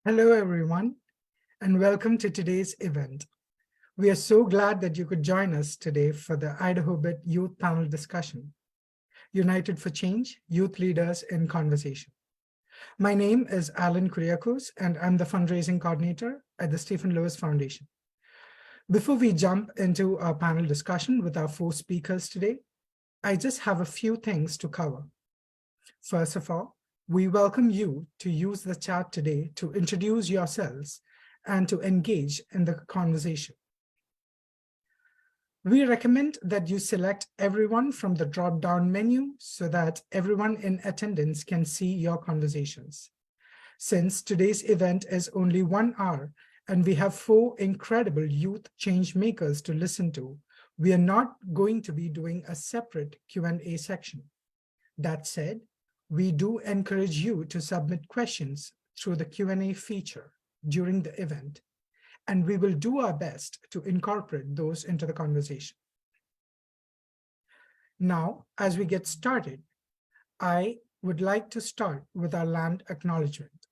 Hello, everyone, and welcome to today's event. We are so glad that you could join us today for the Idaho Bit Youth Panel discussion, United for Change, Youth Leaders in Conversation. My name is Alan Kuriakos, and I'm the fundraising coordinator at the Stephen Lewis Foundation. Before we jump into our panel discussion with our four speakers today, I just have a few things to cover. First of all, we welcome you to use the chat today to introduce yourselves and to engage in the conversation. We recommend that you select everyone from the drop-down menu so that everyone in attendance can see your conversations. Since today's event is only 1 hour and we have 4 incredible youth change makers to listen to, we are not going to be doing a separate Q&A section. That said, we do encourage you to submit questions through the Q&A feature during the event, and we will do our best to incorporate those into the conversation. Now, as we get started, I would like to start with our land acknowledgement.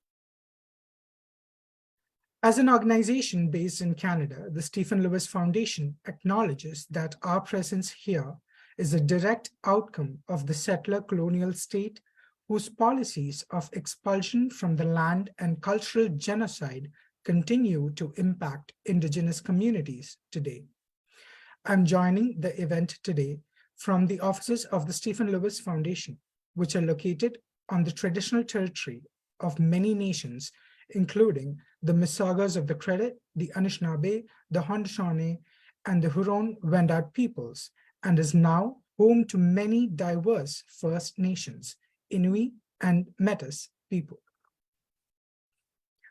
As an organization based in Canada, the Stephen Lewis Foundation acknowledges that our presence here is a direct outcome of the settler colonial state whose policies of expulsion from the land and cultural genocide continue to impact Indigenous communities today. I'm joining the event today from the offices of the Stephen Lewis Foundation, which are located on the traditional territory of many nations, including the Mississaugas of the Credit, the Anishinaabe, the Haudenosaunee, and the Huron-Wendat peoples, and is now home to many diverse First Nations, Inuit, and Métis people.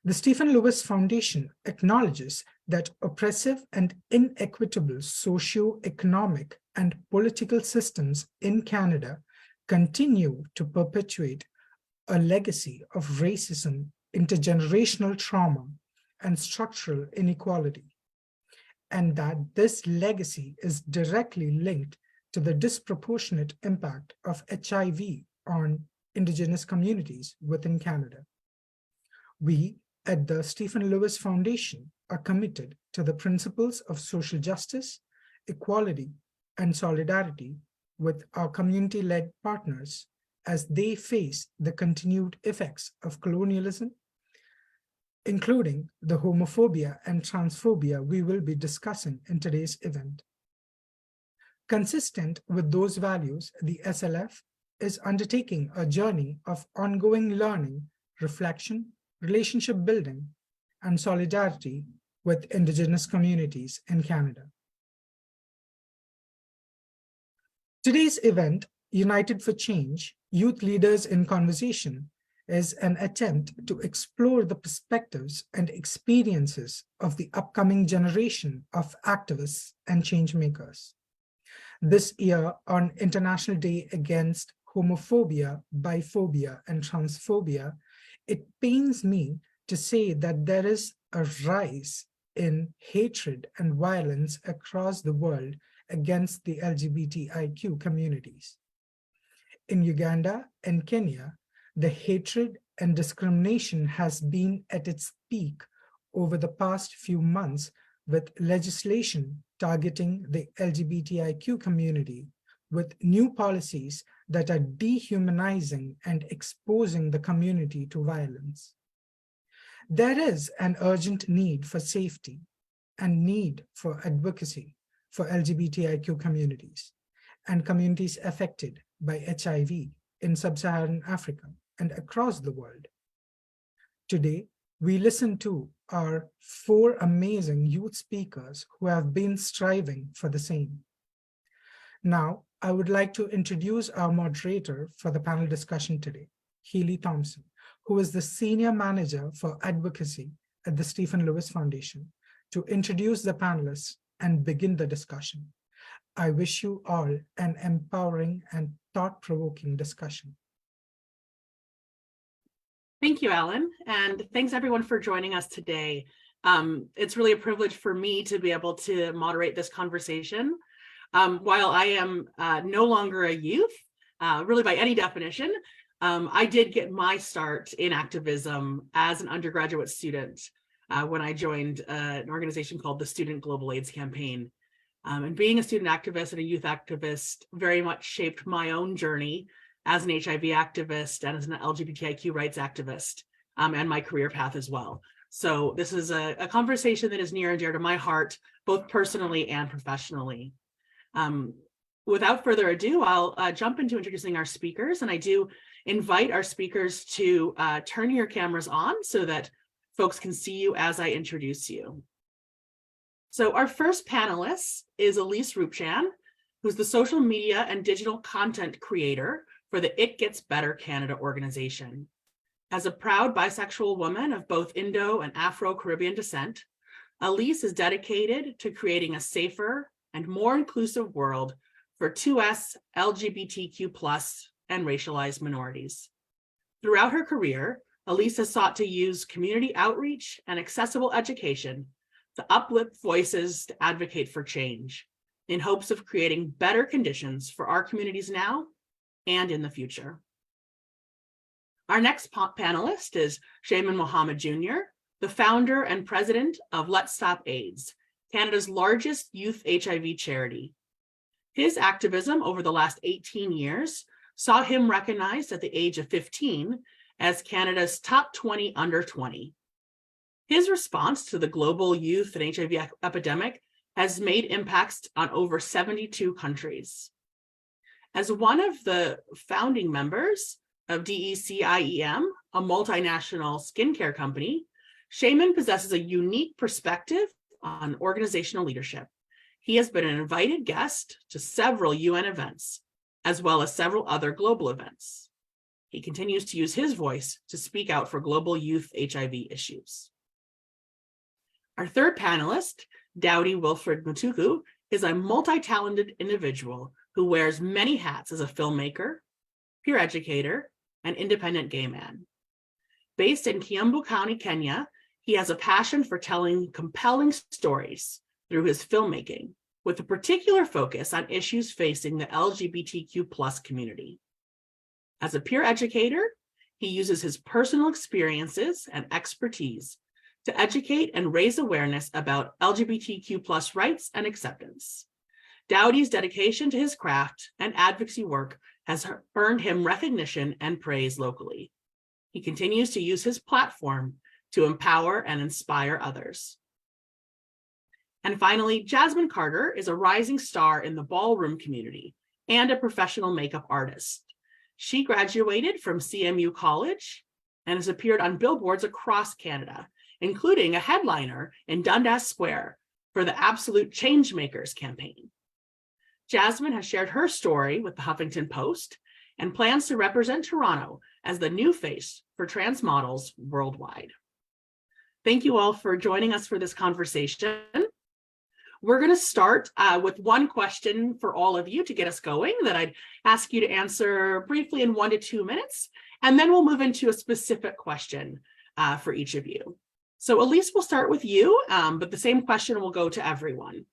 The Stephen Lewis Foundation acknowledges that oppressive and inequitable socio-economic and political systems in Canada continue to perpetuate a legacy of racism, intergenerational trauma, and structural inequality, and that this legacy is directly linked to the disproportionate impact of HIV on Indigenous communities within Canada. We at the Stephen Lewis Foundation are committed to the principles of social justice, equality, and solidarity with our community-led partners as they face the continued effects of colonialism, including the homophobia and transphobia we will be discussing in today's event. Consistent with those values, the SLF is undertaking a journey of ongoing learning, reflection, relationship building, and solidarity with Indigenous communities in Canada. Today's event, United for Change, Youth Leaders in Conversation, is an attempt to explore the perspectives and experiences of the upcoming generation of activists and change makers. This year, on International Day Against Homophobia, Biphobia, and Transphobia, it pains me to say that there is a rise in hatred and violence across the world against the LGBTIQ communities. In Uganda and Kenya, the hatred and discrimination has been at its peak over the past few months, with legislation targeting the LGBTIQ community, with new policies that are dehumanizing and exposing the community to violence. There is an urgent need for safety and need for advocacy for LGBTIQ communities and communities affected by HIV in sub-Saharan Africa and across the world. Today, we listen to our 4 amazing youth speakers who have been striving for the same. Now, I would like to introduce our moderator for the panel discussion today, Healy Thompson, who is the Senior Manager for Advocacy at the Stephen Lewis Foundation, to introduce the panelists and begin the discussion. I wish you all an empowering and thought-provoking discussion. Thank you, Alan, and thanks everyone for joining us today. It's really a privilege for me to be able to moderate this conversation. While I am no longer a youth, really by any definition, I did get my start in activism as an undergraduate student when I joined an organization called the Student Global AIDS Campaign. And being a student activist and a youth activist very much shaped my own journey as an HIV activist and as an LGBTIQ rights activist, and my career path as well. So this is a conversation that is near and dear to my heart, both personally and professionally. Without further ado, I'll jump into introducing our speakers, and I do invite our speakers to turn your cameras on so that folks can see you as I introduce you. So our first panelist is Elise Rupchan, who's the social media and digital content creator for the It Gets Better Canada organization. As a proud bisexual woman of both Indo and Afro-Caribbean descent, Elise is dedicated to creating a safer and more inclusive world for 2S, LGBTQ+, and racialized minorities. Throughout her career, Elise has sought to use community outreach and accessible education to uplift voices to advocate for change in hopes of creating better conditions for our communities now and in the future. Our next panelist is Shaiman Mohammed Jr., the founder and president of Let's Stop AIDS, Canada's largest youth HIV charity. His activism over the last 18 years saw him recognized at the age of 15 as Canada's top 20 under 20. His response to the global youth and HIV epidemic has made impacts on over 72 countries. As one of the founding members of DECIEM, a multinational skincare company, Shaiman possesses a unique perspective on organizational leadership. He has been an invited guest to several UN events, as well as several other global events. He continues to use his voice to speak out for global youth HIV issues. Our third panelist, Dowdy Wilfred Mutuku, is a multi-talented individual who wears many hats as a filmmaker, peer educator, and independent gay man. Based in Kiambu County, Kenya, he has a passion for telling compelling stories through his filmmaking, with a particular focus on issues facing the LGBTQ+ community. As a peer educator, he uses his personal experiences and expertise to educate and raise awareness about LGBTQ+ rights and acceptance. Dowdy's dedication to his craft and advocacy work has earned him recognition and praise locally. He continues to use his platform to empower and inspire others. And finally, Jasmine Carter is a rising star in the ballroom community and a professional makeup artist. She graduated from CMU College and has appeared on billboards across Canada, including a headliner in Dundas Square for the Absolute Changemakers campaign. Jasmine has shared her story with the Huffington Post and plans to represent Toronto as the new face for trans models worldwide. Thank you all for joining us for this conversation. We're going to start with one question for all of you to get us going that I'd ask you to answer briefly in 1 to 2 minutes, and then we'll move into a specific question for each of you. So Elise, we'll start with you, but the same question will go to everyone.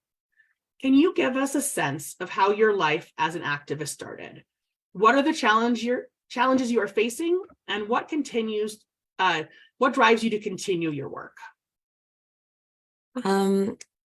Can you give us a sense of how your life as an activist started? What are the challenges you are facing, and what drives you to continue your work?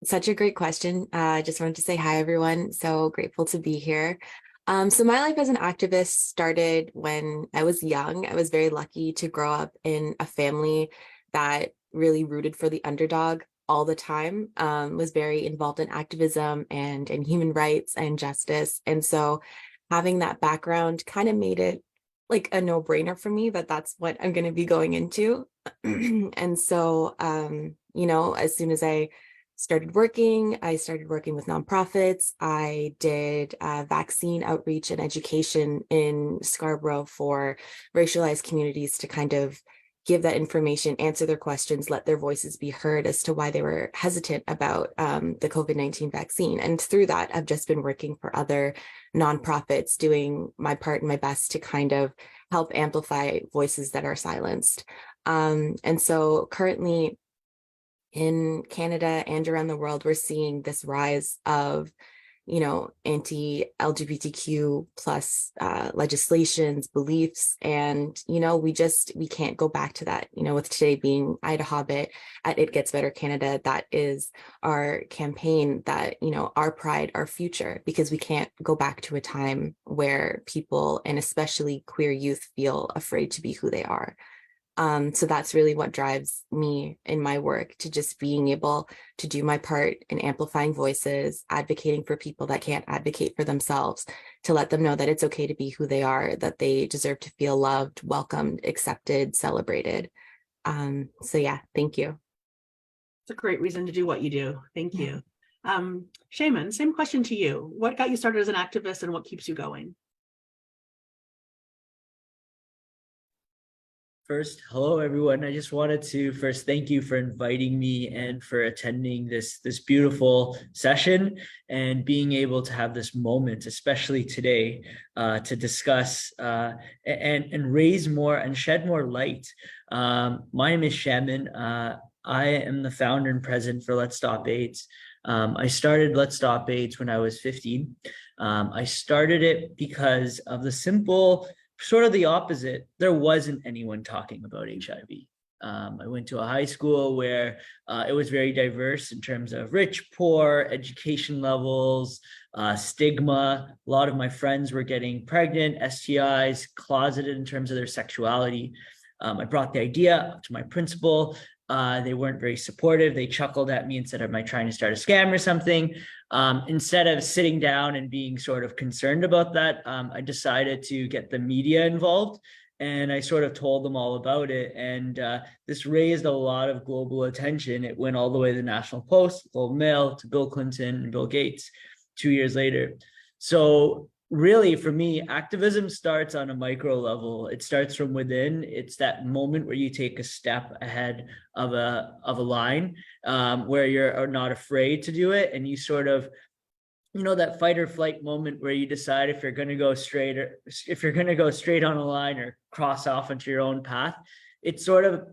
Such a great question. I just wanted to say hi, everyone. So grateful to be here. So my life as an activist started when I was young. I was very lucky to grow up in a family that really rooted for the underdog all the time, was very involved in activism and in human rights and justice. And so having that background kind of made it like a no-brainer for me that that's what I'm going to be going into. And so, as soon as I started working with nonprofits. I did vaccine outreach and education in Scarborough for racialized communities to kind of give that information, answer their questions, let their voices be heard as to why they were hesitant about the COVID-19 vaccine. And through that, I've just been working for other nonprofits, doing my part and my best to kind of help amplify voices that are silenced. And so currently in Canada and around the world, we're seeing this rise of anti-LGBTQ plus legislations, beliefs, and we can't go back to that. With today being Ida Hobbit at It Gets Better Canada, that is our campaign, that our pride, our future, because we can't go back to a time where people, and especially queer youth, feel afraid to be who they are. So that's really what drives me in my work, to just being able to do my part in amplifying voices, advocating for people that can't advocate for themselves, to let them know that it's okay to be who they are, that they deserve to feel loved, welcomed, accepted, celebrated. So yeah, thank you. It's a great reason to do what you do. Thank you. Shaman, same question to you. What got you started as an activist and what keeps you going? First, hello everyone. I just wanted to first thank you for inviting me and for attending this beautiful session and being able to have this moment, especially today, to discuss and raise more and shed more light. My name is Shaman. I am the founder and president for Let's Stop AIDS. I started Let's Stop AIDS when I was 15. I started it because of the simple, sort of the opposite. There wasn't anyone talking about HIV. I went to a high school where it was very diverse in terms of rich, poor, education levels, stigma. A lot of my friends were getting pregnant, STIs, closeted in terms of their sexuality. I brought the idea up to my principal. They weren't very supportive. They chuckled at me and said, am I trying to start a scam or something? Instead of sitting down and being sort of concerned about that, I decided to get the media involved, and I sort of told them all about it. And this raised a lot of global attention. It went all the way to the National Post, Globe Mail, to Bill Clinton and Bill Gates 2 years later. So really, for me, activism starts on a micro level. It starts from within. It's that moment where you take a step ahead of a line, where you're not afraid to do it, and you sort of, that fight or flight moment where you decide if you're going to go straight, or if you're going to go straight on a line or cross off into your own path. It's sort of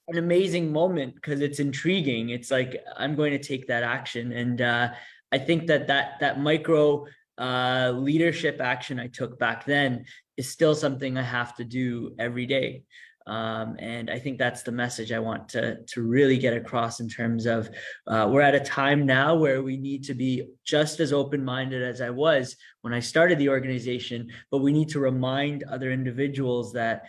an amazing moment because it's intriguing. It's like, I'm going to take that action, and I think that micro leadership action I took back then is still something I have to do every day. And I think that's the message I want to really get across, in terms of we're at a time now where we need to be just as open-minded as I was when I started the organization, but we need to remind other individuals that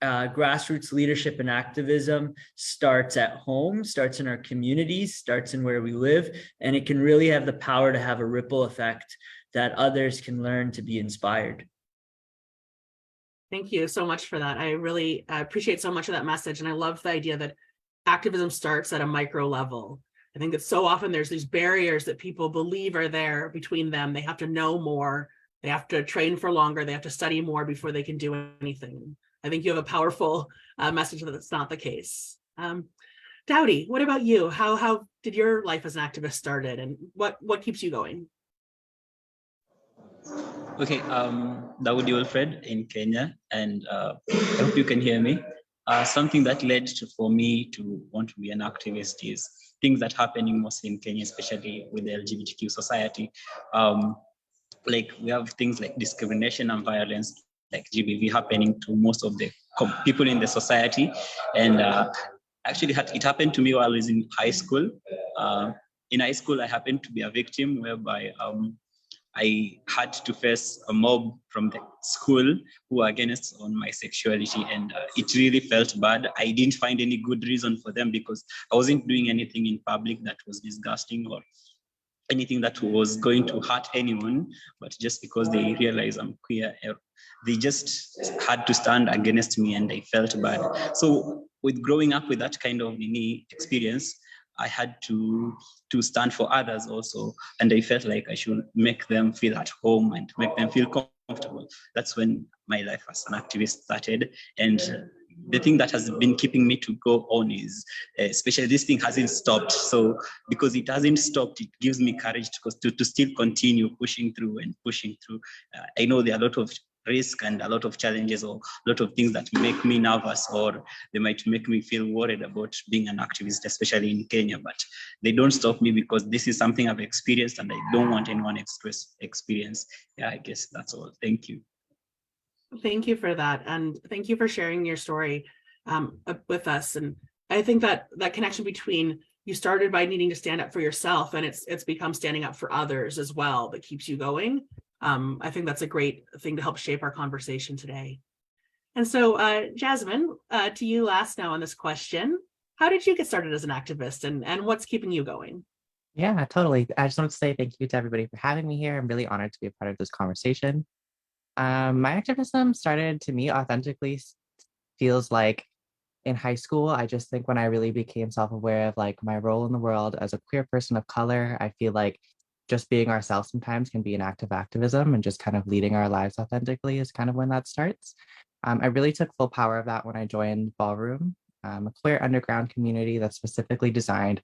grassroots leadership and activism starts at home, starts in our communities, starts in where we live, and it can really have the power to have a ripple effect that others can learn to be inspired. Thank you so much for that. I really appreciate so much of that message. And I love the idea that activism starts at a micro level. I think that so often there's these barriers that people believe are there between them. They have to know more. They have to train for longer. They have to study more before they can do anything. I think you have a powerful message that it's not the case. Dowdy, what about you? How did your life as an activist started, and what keeps you going? Okay, Daudi Wilfred in Kenya, and I hope you can hear me. Something that led for me to want to be an activist is things that happening mostly in Kenya, especially with the LGBTQ society. Like we have things like discrimination and violence, like GBV, happening to most of the people in the society. And actually, it happened to me while I was in high school. In high school, I happened to be a victim whereby I had to face a mob from the school who were against on my sexuality, and it really felt bad. I didn't find any good reason for them because I wasn't doing anything in public that was disgusting or anything that was going to hurt anyone, but just because they realize I'm queer, they just had to stand against me, and I felt bad. So with growing up with that kind of experience, I had to stand for others also. And I felt like I should make them feel at home and make them feel comfortable. That's when my life as an activist started. And the thing that has been keeping me to go on is, especially this thing hasn't stopped. So because it hasn't stopped, it gives me courage to still continue pushing through and pushing through. I know there are a lot of risk and a lot of challenges, or a lot of things that make me nervous, or they might make me feel worried about being an activist, especially in Kenya. But they don't stop me because this is something I've experienced and I don't want anyone to experience. Yeah, I guess that's all. Thank you. Thank you for that. And thank you for sharing your story with us. And I think that that connection between you started by needing to stand up for yourself, and it's become standing up for others as well that keeps you going. I think that's a great thing to help shape our conversation today. And so, Jasmine, to you last now on this question, how did you get started as an activist, and what's keeping you going? Yeah, totally. I just want to say thank you to everybody for having me here. I'm really honored to be a part of this conversation. My activism started, to me, authentically feels like in high school. I just think when I really became self-aware of like my role in the world as a queer person of color, I feel like just being ourselves sometimes can be an act of activism, and just kind of leading our lives authentically is kind of when that starts. I really took full power of that when I joined Ballroom, a queer underground community that's specifically designed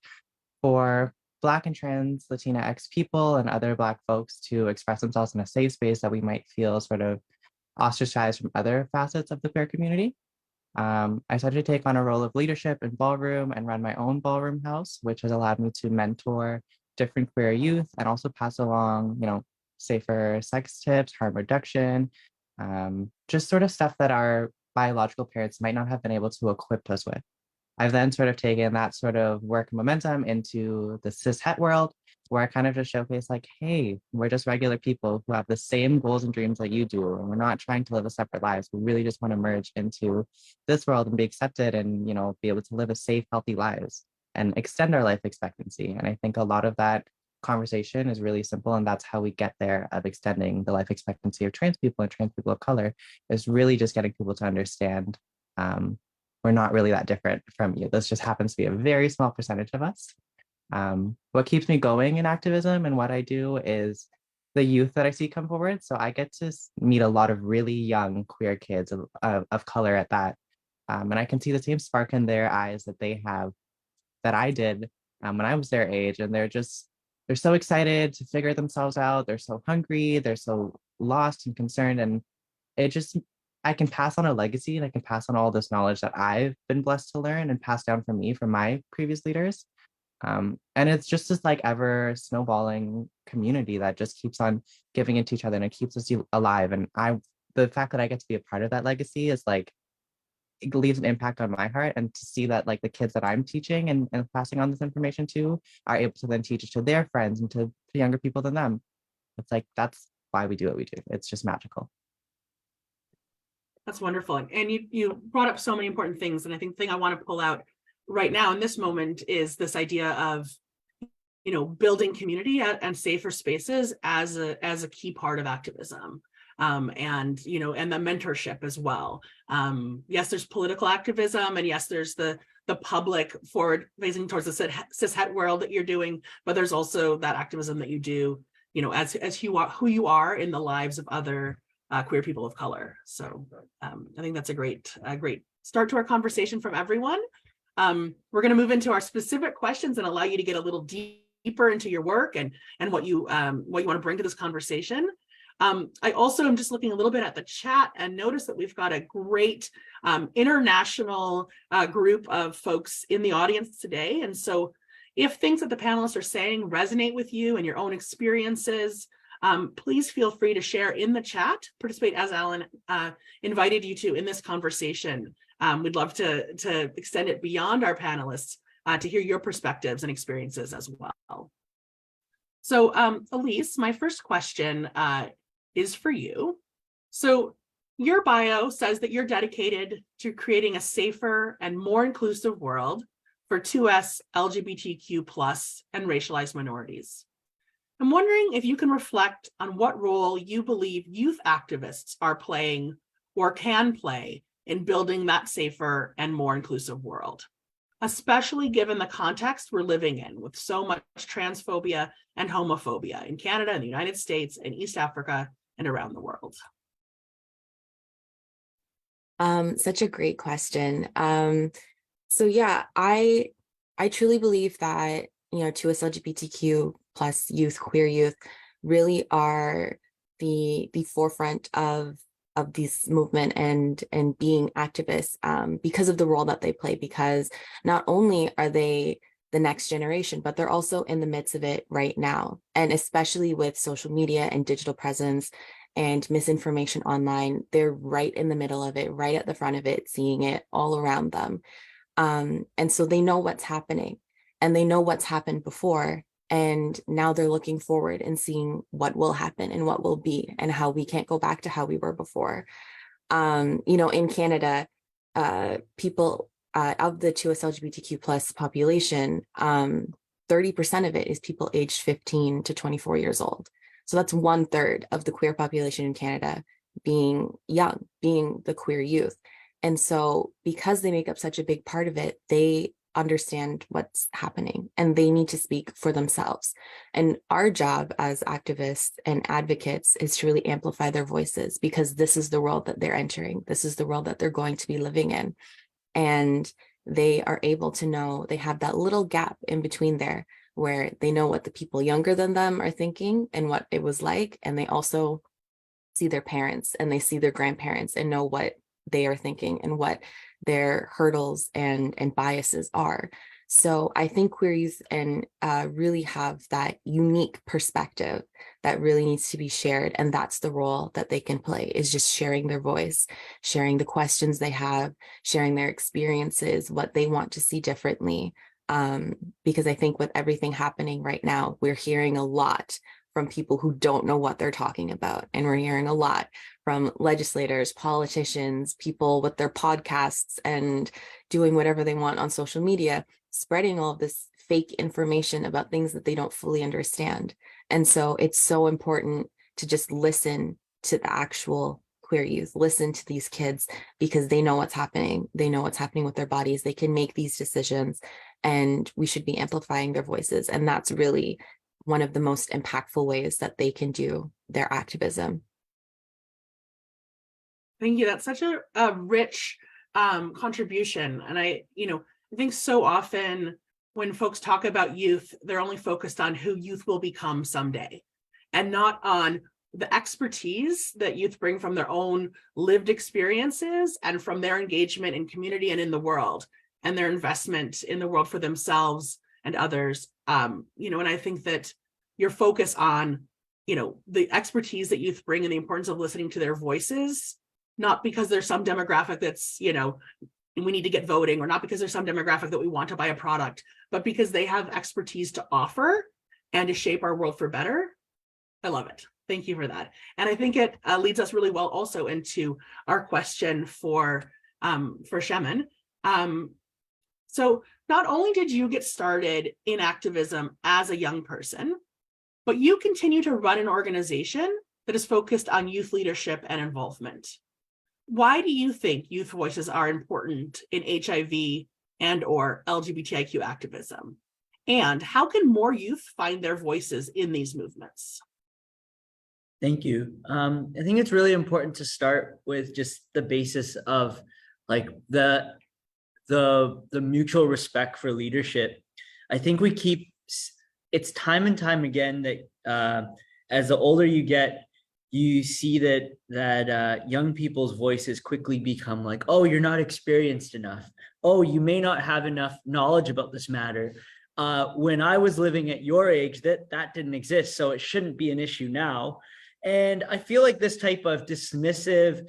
for Black and trans Latinx people and other Black folks to express themselves in a safe space that we might feel sort of ostracized from other facets of the queer community. I started to take on a role of leadership in Ballroom and run my own ballroom house, which has allowed me to mentor different queer youth and also pass along, safer sex tips, harm reduction, just sort of stuff that our biological parents might not have been able to equip us with. I've then sort of taken that sort of work momentum into the cis het world, where I kind of just showcase like, hey, we're just regular people who have the same goals and dreams that you do. And we're not trying to live a separate lives. We really just want to merge into this world and be accepted and, be able to live a safe, healthy lives and extend our life expectancy. And I think a lot of that conversation is really simple. And that's how we get there, of extending the life expectancy of trans people and trans people of color, is really just getting people to understand we're not really that different from you. This just happens to be a very small percentage of us. What keeps me going in activism and what I do is the youth that I see come forward. So I get to meet a lot of really young queer kids of color at that. And I can see the same spark in their eyes that they have, that I did when I was their age. And they're so excited to figure themselves out. They're so hungry. They're so lost and concerned. And I can pass on a legacy, and I can pass on all this knowledge that I've been blessed to learn and pass down from me from my previous leaders. And it's just this like ever snowballing community that just keeps on giving into each other, and it keeps us alive. And the fact that I get to be a part of that legacy is like, it leaves an impact on my heart. And to see that like the kids that I'm teaching and passing on this information to are able to then teach it to their friends and to younger people than them. It's like, that's why we do what we do. It's just magical. That's wonderful. And you brought up so many important things. And I think the thing I want to pull out right now in this moment is this idea of, building community and safer spaces as a key part of activism. And the mentorship as well. Yes, there's political activism, and yes, there's the public forward facing towards the cis het world that you're doing, but there's also that activism that you do, as who you are in the lives of other queer people of color. So I think that's a great start to our conversation from everyone. We're going to move into our specific questions and allow you to get a little deeper into your work and what you want to bring to this conversation. I also am just looking a little bit at the chat and notice that we've got a great international group of folks in the audience today. And so if things that the panelists are saying resonate with you and your own experiences, please feel free to share in the chat, participate as Alan invited you to in this conversation. We'd love to extend it beyond our panelists to hear your perspectives and experiences as well. So Elise, my first question is for you. So your bio says that you're dedicated to creating a safer and more inclusive world for 2S LGBTQ+ and racialized minorities. I'm wondering if you can reflect on what role you believe youth activists are playing or can play in building that safer and more inclusive world, especially given the context we're living in with so much transphobia and homophobia in Canada and the United States and East Africa and around the world. Such a great question. So yeah, I truly believe that, 2S LGBTQ+ youth, queer youth, really are the forefront of this movement and being activists because of the role that they play, because not only are they the next generation, but they're also in the midst of it right now. And especially with social media and digital presence and misinformation online, they're right in the middle of it, right at the front of it, seeing it all around them. And so they know what's happening and they know what's happened before. And now they're looking forward and seeing what will happen and what will be and how we can't go back to how we were before. In Canada, people of the 2S LGBTQ plus population, 30% of it is people aged 15 to 24 years old. So that's 1/3 of the queer population in Canada being young, being the queer youth. And so because they make up such a big part of it, they understand what's happening and they need to speak for themselves. And our job as activists and advocates is to really amplify their voices, because this is the world that they're entering. This is the world that they're going to be living in. And they are able to know, they have that little gap in between there where they know what the people younger than them are thinking and what it was like. And they also see their parents and they see their grandparents and know what they are thinking and what their hurdles and biases are. So I think queer youth and really have that unique perspective that really needs to be shared. And that's the role that they can play, is just sharing their voice, sharing the questions they have, sharing their experiences, what they want to see differently. Because I think with everything happening right now, we're hearing a lot from people who don't know what they're talking about. And we're hearing a lot from legislators, politicians, people with their podcasts and doing whatever they want on social media, spreading all of this fake information about things that they don't fully understand. And so it's so important to just listen to the actual queer youth, listen to these kids, because they know what's happening. They know what's happening with their bodies. They can make these decisions, and we should be amplifying their voices. And that's really one of the most impactful ways that they can do their activism. Thank you. That's such a rich contribution. And I think so often when folks talk about youth, they're only focused on who youth will become someday and not on the expertise that youth bring from their own lived experiences and from their engagement in community and in the world and their investment in the world for themselves and others. And I think that your focus on, the expertise that youth bring and the importance of listening to their voices, not because there's some demographic that's, we need to get voting, or not because there's some demographic that we want to buy a product, but because they have expertise to offer and to shape our world for better. I love it. Thank you for that. And I think it leads us really well also into our question for Shemin. So not only did you get started in activism as a young person, but you continue to run an organization that is focused on youth leadership and involvement. Why do you think youth voices are important in HIV and/or LGBTIQ activism? And how can more youth find their voices in these movements? Thank you. I think it's really important to start with just the basis of like the mutual respect for leadership. I think it's time and time again that as the older you get, you see that young people's voices quickly become like, oh, you're not experienced enough. Oh, you may not have enough knowledge about this matter. When I was living at your age, that didn't exist, so it shouldn't be an issue now. And I feel like this type of dismissive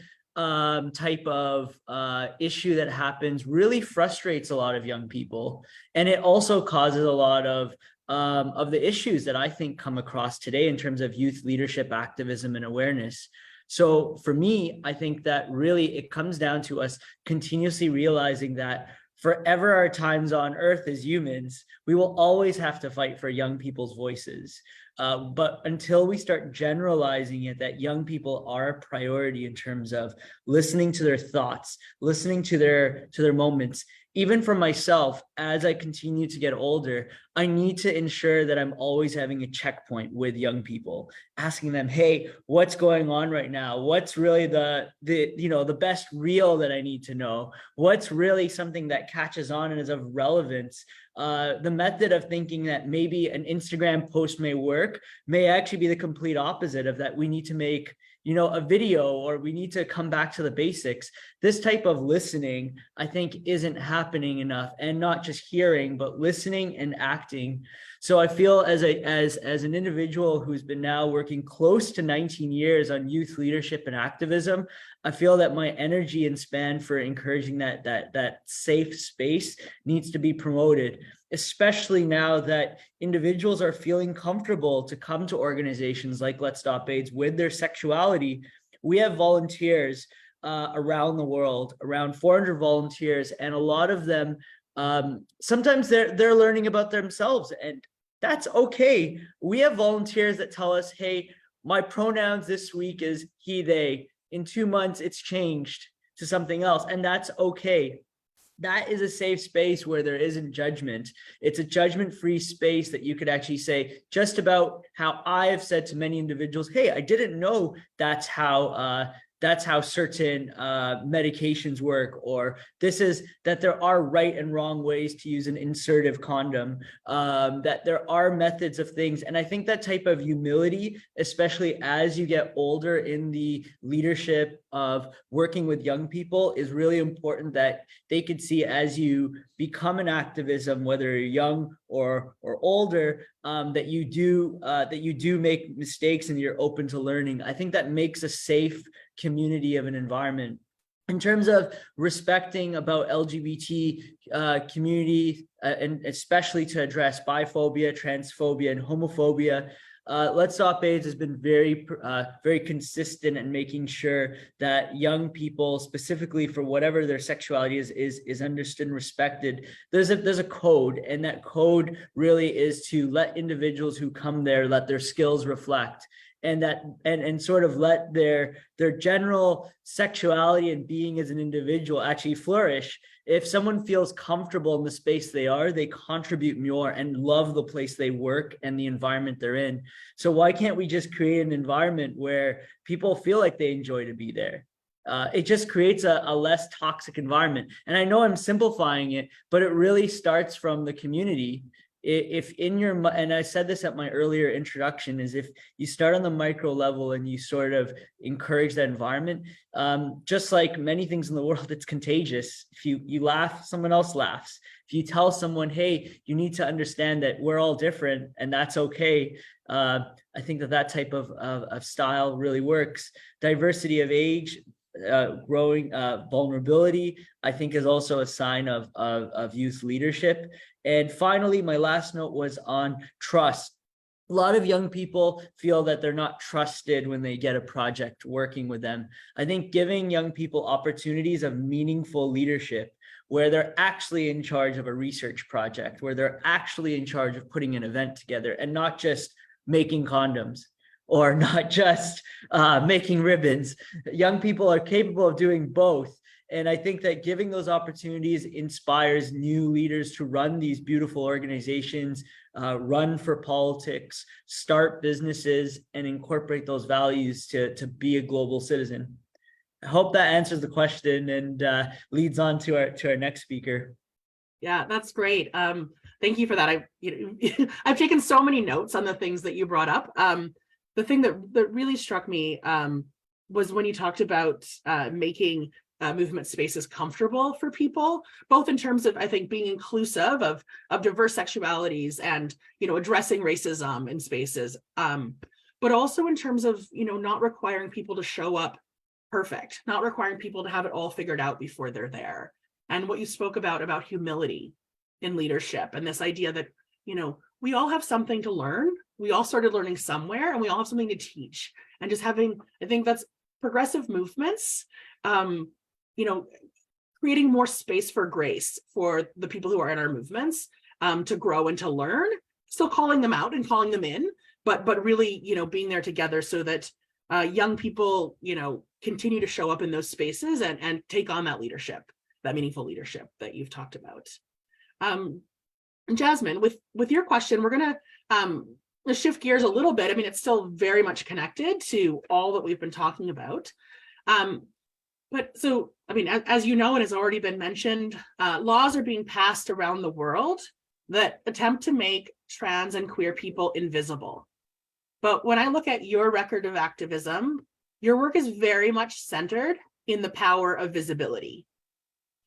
issue that happens really frustrates a lot of young people. And it also causes a lot of the issues that I think come across today in terms of youth leadership, activism, and awareness. So for me, I think that really it comes down to us continuously realizing that forever our times on earth as humans, we will always have to fight for young people's voices. But until we start generalizing it, that young people are a priority in terms of listening to their thoughts, listening to their moments, even for myself, as I continue to get older, I need to ensure that I'm always having a checkpoint with young people, asking them, hey, what's going on right now? What's really the best reel that I need to know? What's really something that catches on and is of relevance? The method of thinking that maybe an Instagram post may work may actually be the complete opposite of that. We need to make a video, or we need to come back to the basics. This type of listening, I think, isn't happening enough, and not just hearing, but listening and acting. So I feel as an individual who's been now working close to 19 years on youth leadership and activism, I feel that my energy and span for encouraging that safe space needs to be promoted, especially now that individuals are feeling comfortable to come to organizations like Let's Stop AIDS with their sexuality. We have volunteers around the world, around 400 volunteers, and a lot of them, sometimes they're learning about themselves, and that's okay. We have volunteers that tell us, hey, my pronouns this week is he, they. In 2 months, it's changed to something else, and that's okay. That is a safe space where there isn't judgment. It's a judgment-free space that you could actually say just about how I have said to many individuals, hey, I didn't know that's how certain medications work, or this is that there are right and wrong ways to use an insertive condom, that there are methods of things. And I think that type of humility, especially as you get older in the leadership of working with young people, is really important, that they could see as you become an activism, whether you're young or older, that you do make mistakes and you're open to learning. I think that makes a safe community of an environment. In terms of respecting about LGBT community, and especially to address biphobia, transphobia, and homophobia, Let's Stop AIDS has been very consistent in making sure that young people, specifically for whatever their sexuality is understood and respected. There's a code, and that code really is to let individuals who come there let their skills reflect, and sort of let their general sexuality and being as an individual actually flourish. If someone feels comfortable in the space they are, they contribute more and love the place they work and the environment they're in. So why can't we just create an environment where people feel like they enjoy to be there? It just creates a less toxic environment. And I know I'm simplifying it, but it really starts from the community. If in your, and I said this at my earlier introduction, is if you start on the micro level and you sort of encourage that environment, just like many things in the world, it's contagious. If you laugh, someone else laughs. If you tell someone, hey, you need to understand that we're all different and that's okay, I think that type of style really works. Diversity of age, growing vulnerability, I think, is also a sign of youth leadership. And finally, my last note was on trust. A lot of young people feel that they're not trusted when they get a project working with them. I think giving young people opportunities of meaningful leadership, where they're actually in charge of a research project, where they're actually in charge of putting an event together and not just making condoms, or not just making ribbons. Young people are capable of doing both. And I think that giving those opportunities inspires new leaders to run these beautiful organizations, run for politics, start businesses, and incorporate those values to be a global citizen. I hope that answers the question and leads on to our next speaker. Yeah, that's great. Thank you for that. I've taken so many notes on the things that you brought up. The thing that really struck me was when you talked about making movement spaces comfortable for people, both in terms of, I think, being inclusive of diverse sexualities and, addressing racism in spaces, but also in terms of, not requiring people to show up perfect, not requiring people to have it all figured out before they're there. And what you spoke about humility in leadership, and this idea that, we all have something to learn. We all started learning somewhere, and we all have something to teach. And just having, I think that's progressive movements, creating more space for grace for the people who are in our movements, to grow and to learn, still calling them out and calling them in, but really, being there together so that young people, continue to show up in those spaces and take on that leadership. meaningful leadership that you've talked about. Jasmine, with your question, we're going to shift gears a little bit. I mean, it's still very much connected to all that we've been talking about. But so, I mean, as you know, and has already been mentioned, laws are being passed around the world that attempt to make trans and queer people invisible. But when I look at your record of activism, your work is very much centered in the power of visibility.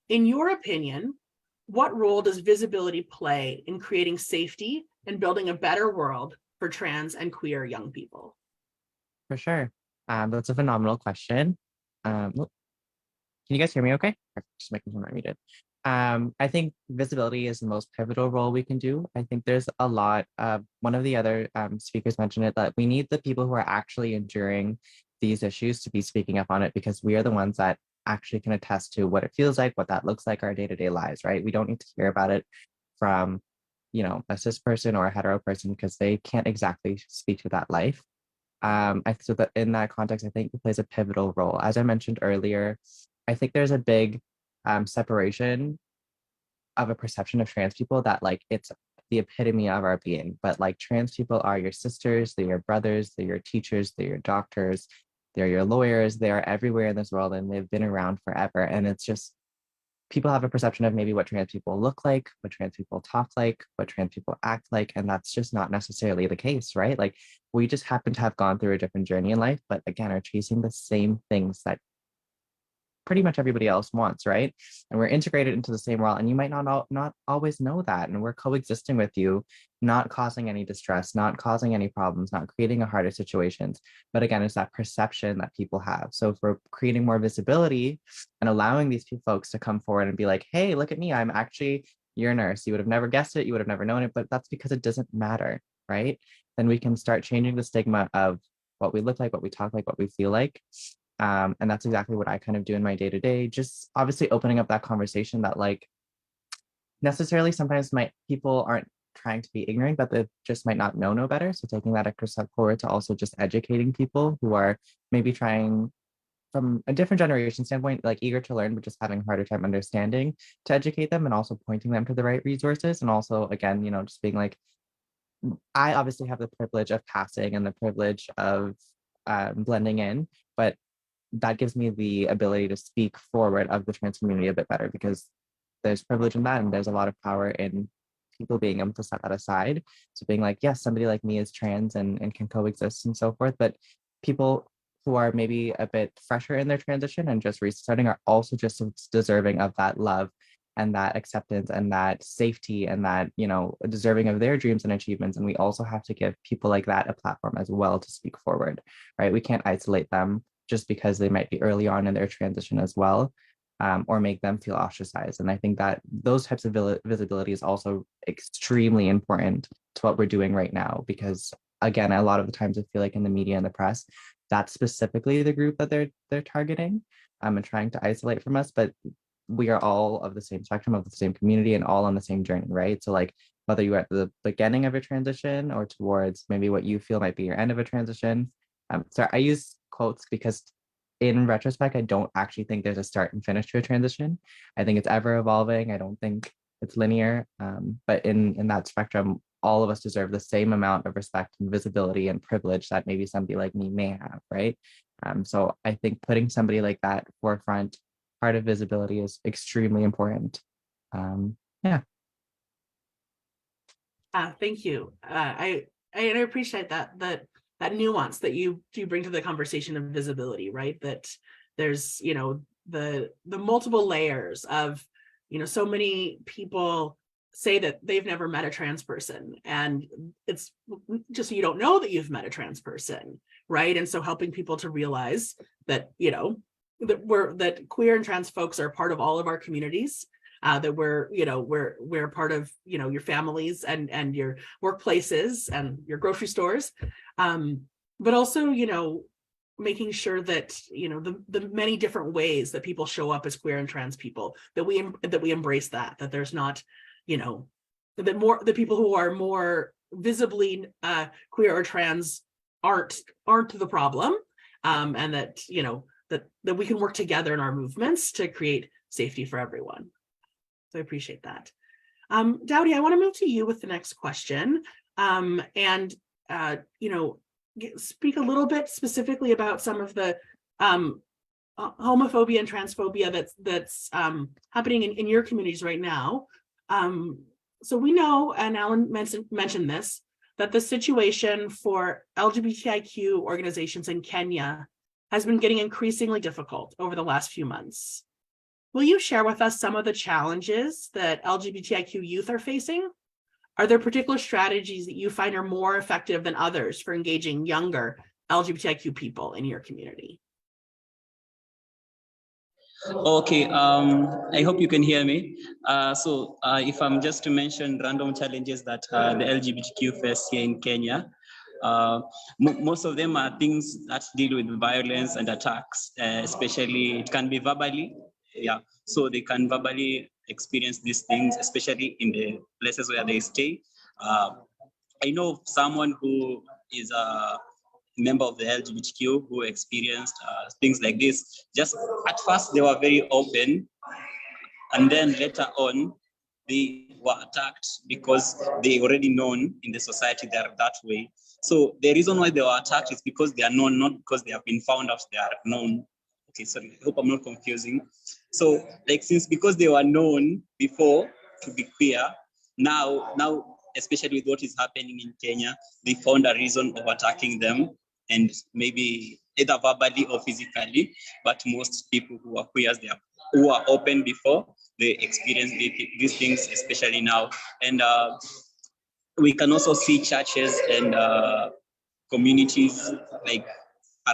In your opinion, what role does visibility play in creating safety and building a better world for trans and queer young people? For sure. That's a phenomenal question. Can you guys hear me okay? Just making sure I'm not muted. I think visibility is the most pivotal role we can do. I think there's a lot of, one of the other speakers mentioned it, that we need the people who are actually enduring these issues to be speaking up on it, because we are the ones that actually can attest to what it feels like, what that looks like, our day-to-day lives, right? We don't need to hear about it from, you know, a cis person or a hetero person, because they can't exactly speak to that life. So that in that context, I think it plays a pivotal role. As I mentioned earlier, I think there's a big separation of a perception of trans people that like it's the epitome of our being, but like trans people are your sisters, they're your brothers, they're your teachers, they're your doctors, they're your lawyers, they are everywhere in this world and they've been around forever. And it's just, people have a perception of maybe what trans people look like, what trans people talk like, what trans people act like, and that's just not necessarily the case, right? Like we just happen to have gone through a different journey in life, but again, are chasing the same things that pretty much everybody else wants, right? And we're integrated into the same world, and you might not always know that, and we're coexisting with you, not causing any distress, not causing any problems, not creating a harder situations. But again, it's that perception that people have. So if we're creating more visibility and allowing these folks to come forward and be like, hey, look at me, I'm actually your nurse. You would have never guessed it, you would have never known it, but that's because it doesn't matter, right? Then we can start changing the stigma of what we look like, what we talk like, what we feel like. And that's exactly what I kind of do in my day-to-day, just obviously opening up that conversation that like necessarily sometimes people aren't trying to be ignorant, but they just might not know no better. So taking that extra step forward to also just educating people who are maybe trying from a different generation standpoint, like eager to learn, but just having a harder time understanding, to educate them and also pointing them to the right resources. And also, again, you know, just being like, I obviously have the privilege of passing and the privilege of blending in, but that gives me the ability to speak forward of the trans community a bit better, because there's privilege in that and there's a lot of power in people being able to set that aside. So being like, yes, somebody like me is trans and can coexist and so forth, but people who are maybe a bit fresher in their transition and just restarting are also just as deserving of that love and that acceptance and that safety and that, you know, deserving of their dreams and achievements. And we also have to give people like that a platform as well to speak forward, right? We can't isolate them just because they might be early on in their transition as well, or make them feel ostracized. And I think that those types of visibility is also extremely important to what we're doing right now, because again, a lot of the times I feel like in the media and the press, that's specifically the group that they're targeting and trying to isolate from us. But we are all of the same spectrum, of the same community, and all on the same journey, right? So like whether you're at the beginning of a transition or towards maybe what you feel might be your end of a transition. So I use quotes because in retrospect, I don't actually think there's a start and finish to a transition. I think it's ever evolving. I don't think it's linear. But in that spectrum, all of us deserve the same amount of respect and visibility and privilege that maybe somebody like me may have, right? So I think putting somebody like that forefront, part of visibility is extremely important. Yeah. Thank you. I appreciate that nuance that you bring to the conversation of visibility, right? That there's, you know, the multiple layers of, you know, so many people say that they've never met a trans person, and it's just, you don't know that you've met a trans person, right? And so helping people to realize that, you know, that queer and trans folks are part of all of our communities, that we're part of, you know, your families and your workplaces and your grocery stores, but also, you know, making sure that, you know, the many different ways that people show up as queer and trans people, that we embrace that there's not, you know, that the people who are more visibly queer or trans aren't the problem, and that, you know, that we can work together in our movements to create safety for everyone. So I appreciate that. Dowdy, I want to move to you with the next question, and speak a little bit specifically about some of the homophobia and transphobia that's happening in your communities right now. So we know, and Alan mentioned this, that the situation for LGBTIQ organizations in Kenya has been getting increasingly difficult over the last few months. Will you share with us some of the challenges that LGBTIQ youth are facing? Are there particular strategies that you find are more effective than others for engaging younger LGBTIQ people in your community? Okay, I hope you can hear me. So if I'm just to mention random challenges that the LGBTQ face here in Kenya, most of them are things that deal with violence and attacks, especially it can be verbally. Yeah, so they can verbally experience these things, especially in the places where they stay. I know someone who is a member of the LGBTQ who experienced things like this. Just at first, they were very open, and then later on, they were attacked because they already known in the society they are that way. So the reason why they were attacked is because they are known, not because they have been found out they are known. Okay, sorry, I hope I'm not confusing. So because they were known before to be queer, now, especially with what is happening in Kenya, they found a reason of attacking them, and maybe either verbally or physically. But most people who are queers, who are open before, they experience these things, especially now. And we can also see churches and communities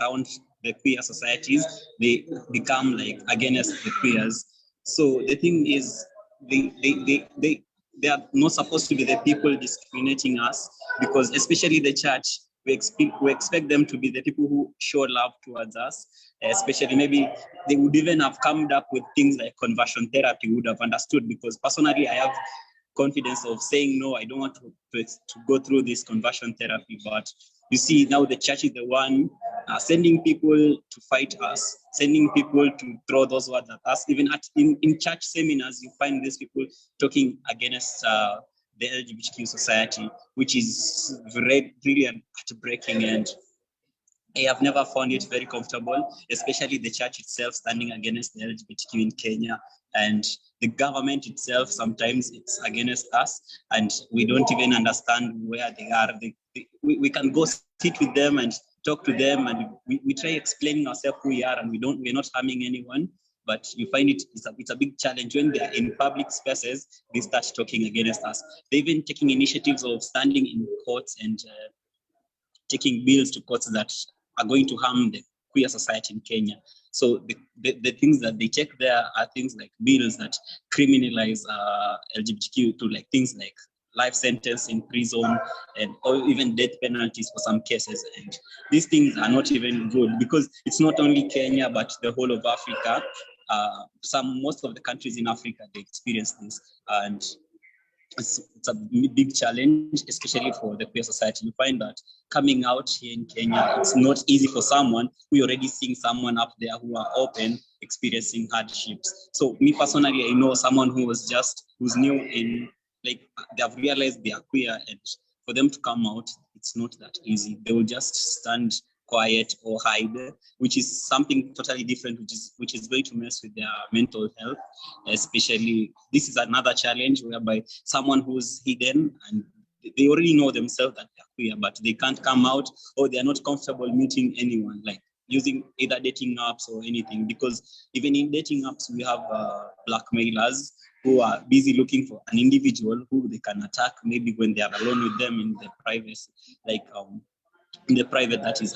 around the queer societies, they become against the queers. So the thing is, they are not supposed to be the people discriminating us, because especially the church, we expect them to be the people who show love towards us, especially maybe they would even have come up with things like conversion therapy, would have understood, because personally I have confidence of saying, no, I don't want to go through this conversion therapy. But you see, now the church is the one sending people to fight us, sending people to throw those words at us. Even in church seminars, you find these people talking against the LGBTQ society, which is really heartbreaking. And I have never found it very comfortable, especially the church itself standing against the LGBTQ in Kenya. And the government itself, sometimes it's against us, and we don't even understand where they are. We can go sit with them and talk to them, and we try explaining ourselves who we are, and we're not harming anyone. But you find it's a big challenge when they're in public spaces, they start talking against us. They're even taking initiatives of standing in courts and taking bills to courts that are going to harm the queer society in Kenya. So the things that they check there are things like bills that criminalize LGBTQ, to things like life sentence in prison, or even death penalties for some cases. And these things are not even good, because it's not only Kenya, but the whole of Africa. Most of the countries in Africa, they experience this. And it's a big challenge, especially for the queer society. You find that coming out here in Kenya, it's not easy for someone. We're already seeing someone up there who are open, experiencing hardships. So me personally, I know someone who's new in, they have realized they are queer, and for them to come out, it's not that easy. They will just stand quiet or hide, which is something totally different, which is going to mess with their mental health. Especially, this is another challenge whereby someone who's hidden and they already know themselves that they're queer, but they can't come out, or they're not comfortable meeting anyone, using either dating apps or anything, because even in dating apps, we have blackmailers who are busy looking for an individual who they can attack, maybe when they are alone with them in the privacy, in the private, that is,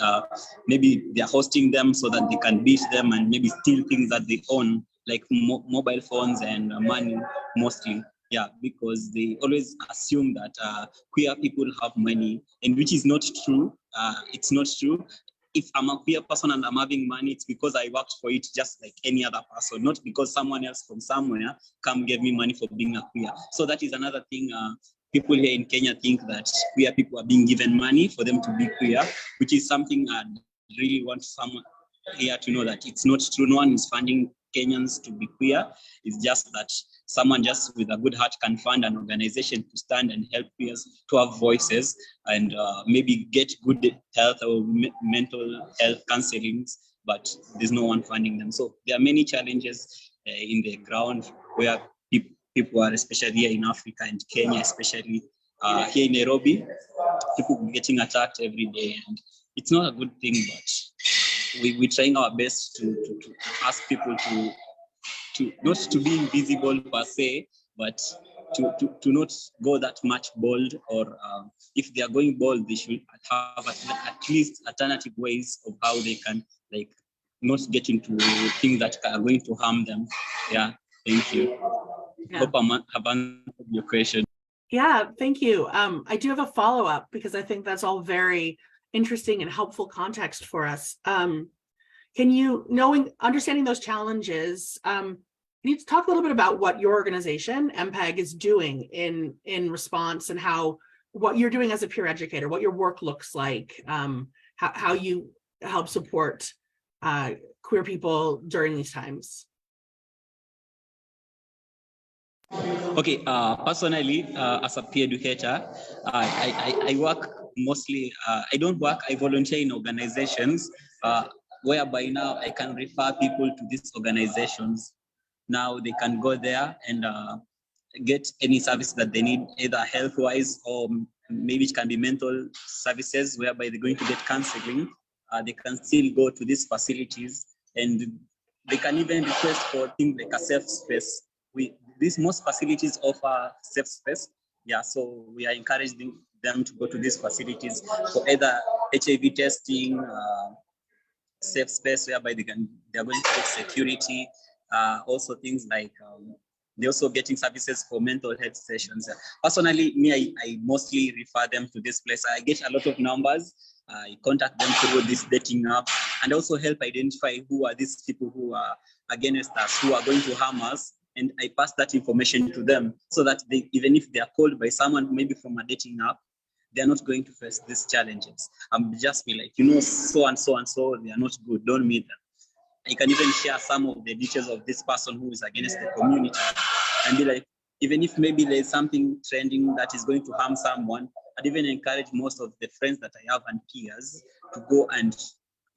maybe they're hosting them so that they can beat them and maybe steal things that they own, like mobile phones and money, mostly. Yeah, because they always assume that queer people have money, and which is not true. It's not true. If I'm a queer person and I'm having money, it's because I worked for it just like any other person, not because someone else from somewhere gave me money for being a queer. So that is another thing. People here in Kenya think that queer people are being given money for them to be queer, which is something I really want someone here to know that it's not true. No one is funding Kenyans to be queer. It's just that someone just with a good heart can fund an organization to stand and help queers to have voices and maybe get good health or mental health counselings, but there's no one funding them. So there are many challenges in the ground where people are, especially here in Africa and Kenya, especially here in Nairobi, people getting attacked every day, and it's not a good thing, but we're trying our best to ask people to not to be invisible per se, but to not go that much bold, or if they are going bold, they should have at least alternative ways of how they can like not get into things that are going to harm them. Yeah, thank you. Yeah. Hope I have answered your question. Yeah, thank you. I do have a follow-up because I think that's all very interesting and helpful context for us. Can you, understanding those challenges, can you talk a little bit about what your organization, MPEG, is doing in response, and what you're doing as a peer educator, what your work looks like, how you help support queer people during these times? Okay, personally, as a peer educator, I work mostly, I don't work, I volunteer in organizations whereby now I can refer people to these organizations. Now they can go there and get any service that they need, either health-wise or maybe it can be mental services whereby they're going to get counseling. They can still go to these facilities, and they can even request for things like a safe space. Most facilities offer safe space. Yeah, so we are encouraging them to go to these facilities for either HIV testing, safe space whereby they're going to get security, also things like they're also getting services for mental health sessions. Personally, me, I mostly refer them to this place. I get a lot of numbers. I contact them through this dating app, and also help identify who are these people who are against us, who are going to harm us. And I pass that information to them so that even if they are called by someone, maybe from a dating app, they're not going to face these challenges. I'm just be like, so and so and so, they are not good, don't meet them. I can even share some of the details of this person who is against the community and be like, even if maybe there's something trending that is going to harm someone, I'd even encourage most of the friends that I have and peers to go and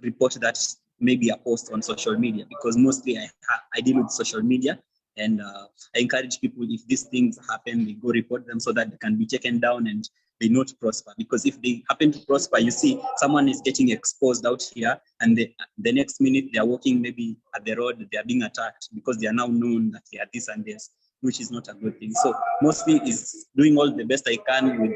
report that maybe a post on social media, because mostly I deal with social media. And I encourage people, if these things happen, they go report them so that they can be taken down and they not prosper. Because if they happen to prosper, you see someone is getting exposed out here, and the next minute they are walking maybe at the road, they are being attacked because they are now known that they are this and this, which is not a good thing. So mostly is doing all the best I can with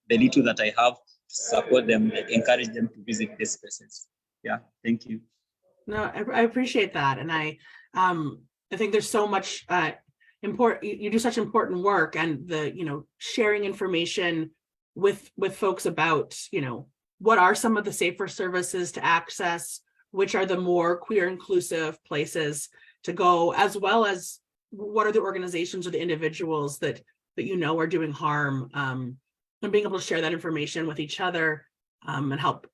the little that I have to support them, like encourage them to visit these places. Yeah, thank you. No, I appreciate that. And I think there's so much important, you do such important work, and the, sharing information with folks about, what are some of the safer services to access, which are the more queer inclusive places to go, as well as what are the organizations or the individuals that are doing harm, and being able to share that information with each other, and help,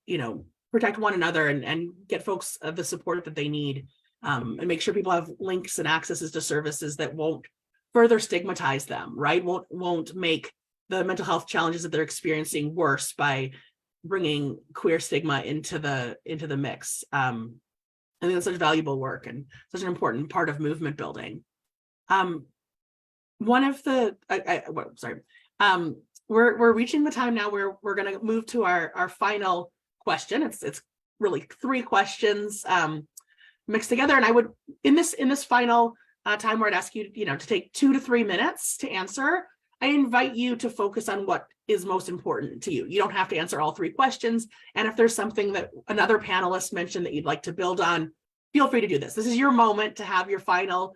protect one another and get folks the support that they need. And make sure people have links and accesses to services that won't further stigmatize them, right? Won't make the mental health challenges that they're experiencing worse by bringing queer stigma into the mix. I think that's such valuable work and such an important part of movement building. One of the, we're reaching the time now where we're going to move to our final question. It's really 3 questions. Mixed together, and I would in this final time where I'd ask you, to take 2 to 3 minutes to answer. I invite you to focus on what is most important to you. You don't have to answer all 3 questions, and if there's something that another panelist mentioned that you'd like to build on, feel free to do this. This is your moment to have your final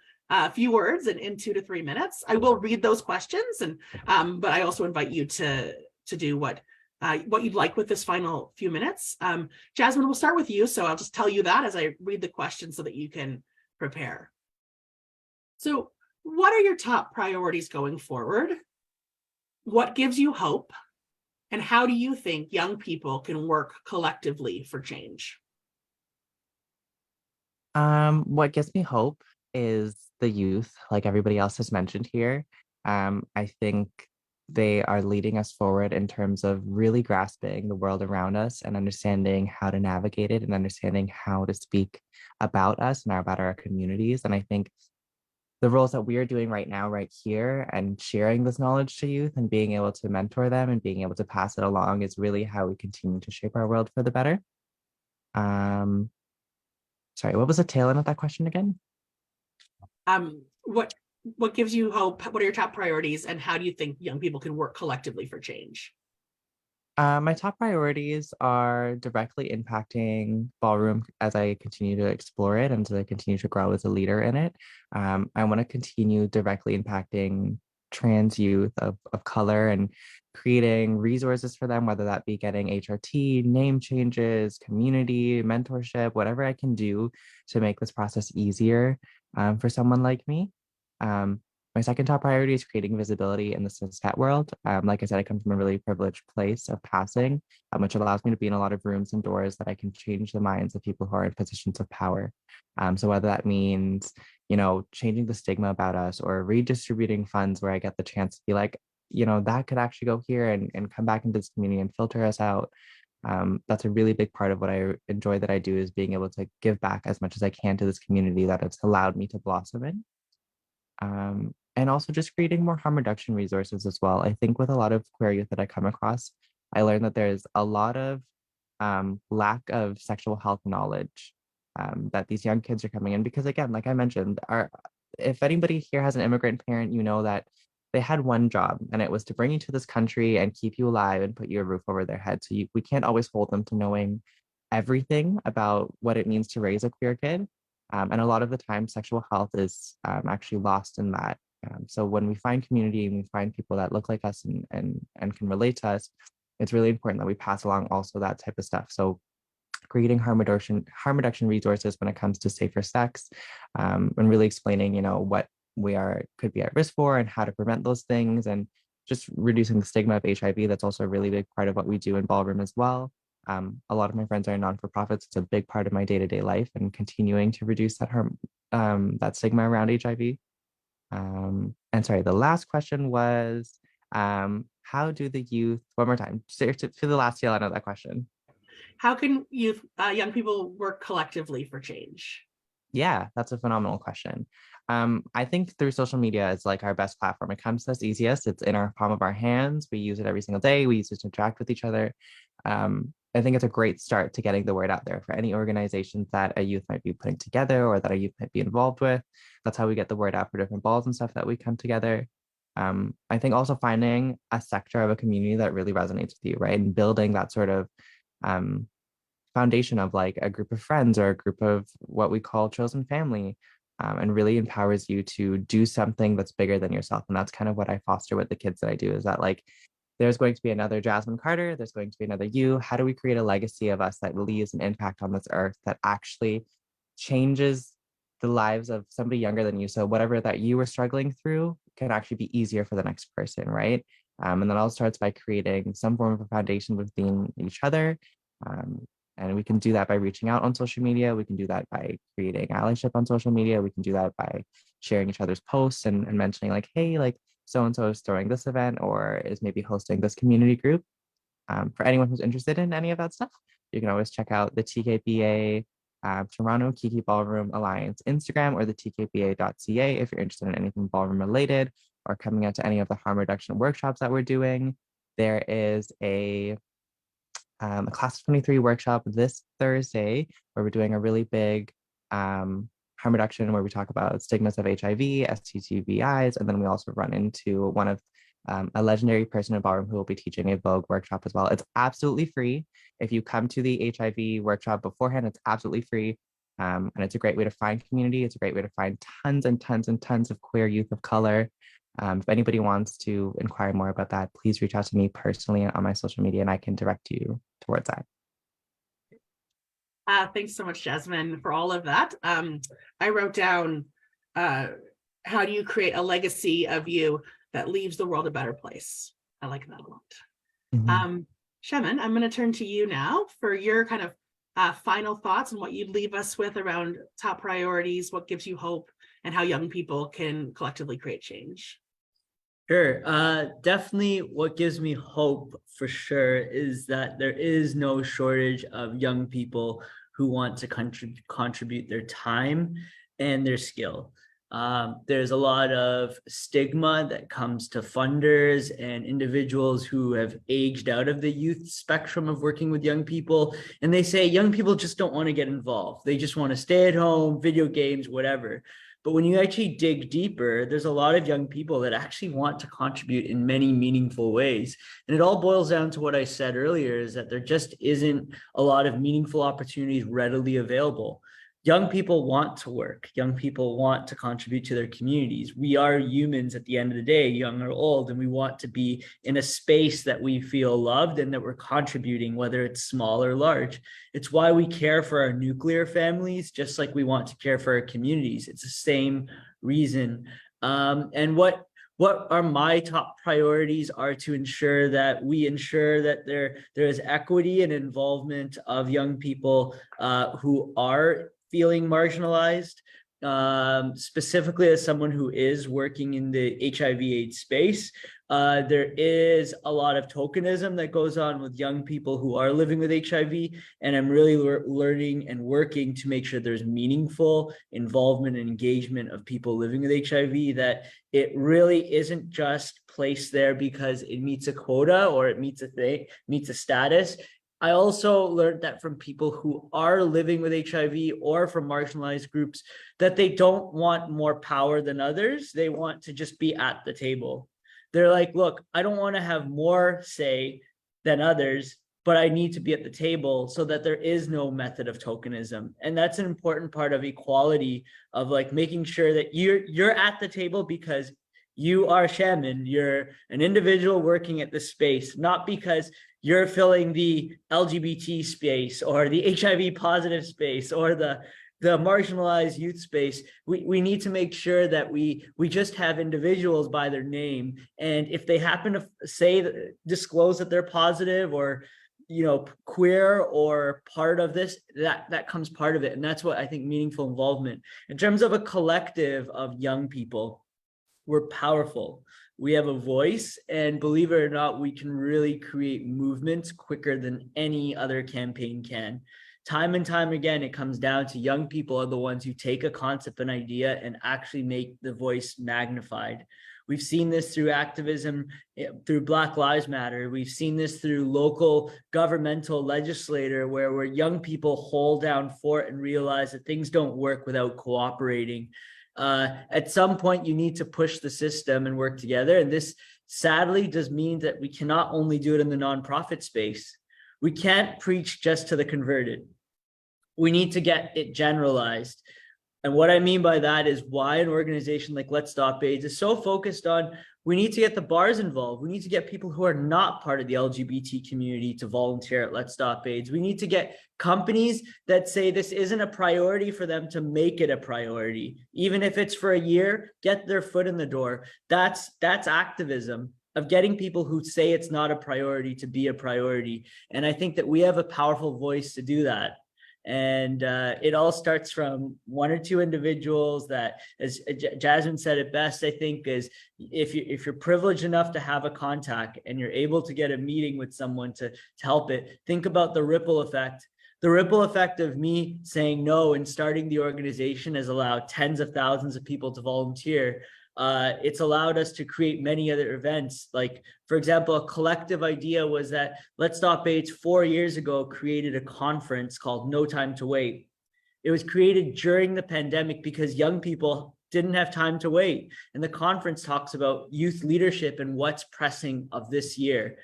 few words in 2 to 3 minutes. I will read those questions, and but I also invite you to do what you'd like with this final few minutes. Jasmine, we'll start with you. So I'll just tell you that as I read the questions so that you can prepare. So what are your top priorities going forward? What gives you hope? And how do you think young people can work collectively for change? What gives me hope is the youth, like everybody else has mentioned here. I think they are leading us forward in terms of really grasping the world around us and understanding how to navigate it and understanding how to speak about us and about our communities. And I think the roles that we are doing right now, right here, and sharing this knowledge to youth and being able to mentor them and being able to pass it along is really how we continue to shape our world for the better. Um, sorry, what was the tail end of that question again? What gives you hope? What are your top priorities, and how do you think young people can work collectively for change? My top priorities are directly impacting ballroom as I continue to explore it and as I continue to grow as a leader in it. I want to continue directly impacting trans youth of color and creating resources for them, whether that be getting HRT, name changes, community, mentorship, whatever I can do to make this process easier for someone like me. My second top priority is creating visibility in the cishet world. Like I said, I come from a really privileged place of passing, which allows me to be in a lot of rooms and doors that I can change the minds of people who are in positions of power. So whether that means, changing the stigma about us or redistributing funds where I get the chance to be like, that could actually go here and come back into this community and filter us out. That's a really big part of what I enjoy that I do, is being able to give back as much as I can to this community that has allowed me to blossom in. And also just creating more harm reduction resources as well. I think with a lot of queer youth that I come across, I learned that there's a lot of lack of sexual health knowledge that these young kids are coming in, because again, like I mentioned, if anybody here has an immigrant parent, you know that they had one job, and it was to bring you to this country and keep you alive and put you a roof over their head. So we can't always hold them to knowing everything about what it means to raise a queer kid. And a lot of the time, sexual health is actually lost in that. So when we find community and we find people that look like us and can relate to us, it's really important that we pass along also that type of stuff. So creating harm reduction resources when it comes to safer sex, and really explaining, what we could be at risk for and how to prevent those things, and just reducing the stigma of HIV. That's also a really big part of what we do in Ballroom as well. A lot of my friends are non-for-profits. It's a big part of my day-to-day life, and continuing to reduce that harm, that stigma around HIV. And sorry, the last question was, how do the youth, one more time, to the last tail end of that question. How can young people work collectively for change? Yeah, that's a phenomenal question. I think through social media is like our best platform. It comes to us easiest. It's in our palm of our hands. We use it every single day. We use it to interact with each other. I think it's a great start to getting the word out there for any organizations that a youth might be putting together or that a youth might be involved with. That's how we get the word out for different balls and stuff that we come together. I think also finding a sector of a community that really resonates with you, right? And building that sort of foundation of like a group of friends or a group of what we call chosen family, and really empowers you to do something that's bigger than yourself. And that's kind of what I foster with the kids that I do, is that like, there's going to be another Jasmine Carter, there's going to be another you. How do we create a legacy of us that leaves an impact on this earth that actually changes the lives of somebody younger than you? So whatever that you were struggling through can actually be easier for the next person, right? And then all starts by creating some form of a foundation within each other. And we can do that by reaching out on social media. We can do that by creating allyship on social media. We can do that by sharing each other's posts and mentioning like, hey, like so-and-so is throwing this event or is maybe hosting this community group. For anyone who's interested in any of that stuff, you can always check out the TKBA Toronto Kiki Ballroom Alliance Instagram or the tkba.ca if you're interested in anything ballroom related or coming out to any of the harm reduction workshops that we're doing. There is a Class of 23 workshop this Thursday where we're doing a really big harm reduction where we talk about stigmas of HIV, STDs, and then we also run into one of a legendary person in ballroom who will be teaching a Vogue workshop as well. It's absolutely free. If you come to the HIV workshop beforehand, it's absolutely free. And it's a great way to find community. It's a great way to find tons and tons and tons of queer youth of color. If anybody wants to inquire more about that, please reach out to me personally on my social media and I can direct you towards that. Thanks so much, Jasmine, for all of that. I wrote down, how do you create a legacy of you that leaves the world a better place? I like that a lot. Mm-hmm. Shemin, I'm going to turn to you now for your kind of final thoughts and what you'd leave us with around top priorities, what gives you hope, and how young people can collectively create change. Sure. Definitely what gives me hope for sure is that there is no shortage of young people who want to contribute their time and their skill. There's a lot of stigma that comes to funders and individuals who have aged out of the youth spectrum of working with young people. And they say young people just don't want to get involved. They just want to stay at home, video games, whatever. But when you actually dig deeper, there's a lot of young people that actually want to contribute in many meaningful ways. And it all boils down to what I said earlier, is that there just isn't a lot of meaningful opportunities readily available. Young people want to work. Young people want to contribute to their communities. We are humans at the end of the day, young or old, and we want to be in a space that we feel loved and that we're contributing, whether it's small or large. It's why we care for our nuclear families, just like we want to care for our communities. It's the same reason. And what are my top priorities are to ensure that there is equity and involvement of young people who are feeling marginalized. Specifically as someone who is working in the HIV/AIDS space, there is a lot of tokenism that goes on with young people who are living with HIV, and I'm really learning and working to make sure there's meaningful involvement and engagement of people living with HIV, that it really isn't just placed there because it meets a quota or it meets a status. I also learned that from people who are living with HIV or from marginalized groups, that they don't want more power than others. They want to just be at the table. They're like, look, I don't want to have more say than others, but I need to be at the table, so that there is no method of tokenism. And that's an important part of equality, of like making sure that you're at the table because you are Shaman, you're an individual working at this space, not because you're filling the LGBT space or the HIV positive space or the marginalized youth space. We need to make sure that we just have individuals by their name. And if they happen to disclose that they're positive or, you know, queer or part of this, that comes part of it. And that's what I think meaningful involvement. In terms of a collective of young people, we're powerful. We have a voice, and believe it or not, we can really create movements quicker than any other campaign can. Time and time again, it comes down to young people are the ones who take a concept, an idea, and actually make the voice magnified. We've seen this through activism, through Black Lives Matter. We've seen this through local governmental legislator, where young people hold down fort and realize that things don't work without cooperating. At some point, you need to push the system and work together. And this sadly does mean that we cannot only do it in the nonprofit space. We can't preach just to the converted. We need to get it generalized. And what I mean by that is why an organization like Let's Stop AIDS is so focused on, we need to get the bars involved. We need to get people who are not part of the LGBT community to volunteer at Let's Stop AIDS. We need to get companies that say this isn't a priority for them to make it a priority. Even if it's for a year, get their foot in the door. That's activism, of getting people who say it's not a priority to be a priority. And I think that we have a powerful voice to do that. And it all starts from one or two individuals that, as Jasmine said it best, I think, is if you're privileged enough to have a contact and you're able to get a meeting with someone to help it, think about the ripple effect. The ripple effect of me saying no and starting the organization has allowed tens of thousands of people to volunteer. It's allowed us to create many other events. Like, for example, a collective idea was that Let's Stop AIDS 4 years ago created a conference called No Time to Wait. It was created during the pandemic because young people didn't have time to wait. And the conference talks about youth leadership and what's pressing of this year.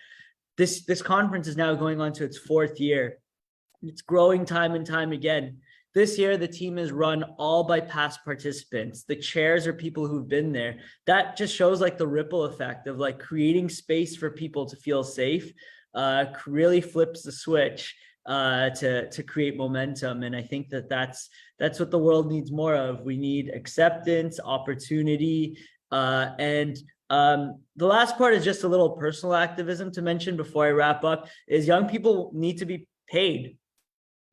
This conference is now going on to its 4th year. It's growing time and time again. This year, the team is run all by past participants. The chairs are people who've been there. That just shows like the ripple effect of like creating space for people to feel safe, really flips the switch to create momentum. And I think that that's what the world needs more of. We need acceptance, opportunity, and the last part is just a little personal activism to mention before I wrap up, is young people need to be paid.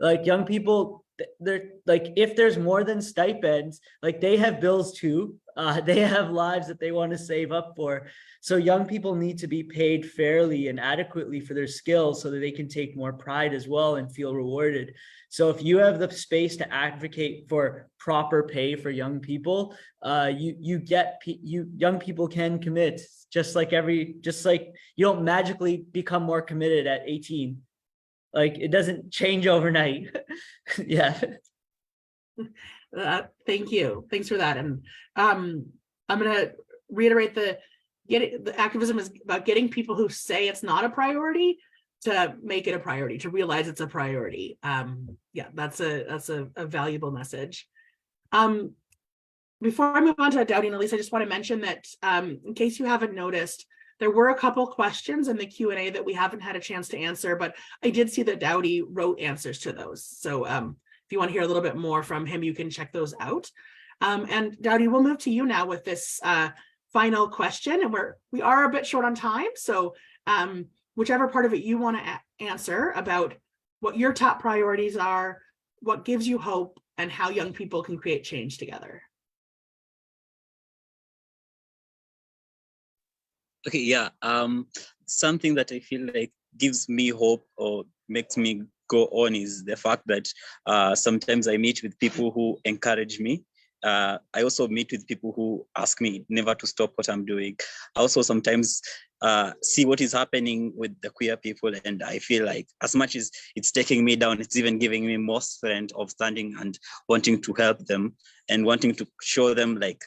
Like, young people, they're like, if there's more than stipends, like they have bills too. They have lives that they want to save up for. So young people need to be paid fairly and adequately for their skills so that they can take more pride as well and feel rewarded. So if you have the space to advocate for proper pay for young people, young people can commit, just like you don't magically become more committed at 18. Like it doesn't change overnight. Yeah. Thank you. Thanks for that. And I'm going to reiterate the activism is about getting people who say it's not a priority to make it a priority, to realize it's a priority. Yeah, that's a valuable message. Before I move on to Dowdy and Elise, I just want to mention that in case you haven't noticed, there were a couple questions in the Q&A that we haven't had a chance to answer, but I did see that Dowdy wrote answers to those. So if you want to hear a little bit more from him, you can check those out. And Dowdy, we'll move to you now with this final question, and we are a bit short on time. So whichever part of it you want to answer about what your top priorities are, what gives you hope, and how young people can create change together. Okay, yeah. Something that I feel like gives me hope or makes me go on is the fact that sometimes I meet with people who encourage me. I also meet with people who ask me never to stop what I'm doing. I also sometimes see what is happening with the queer people, and I feel like as much as it's taking me down, it's even giving me more strength of standing and wanting to help them and wanting to show them like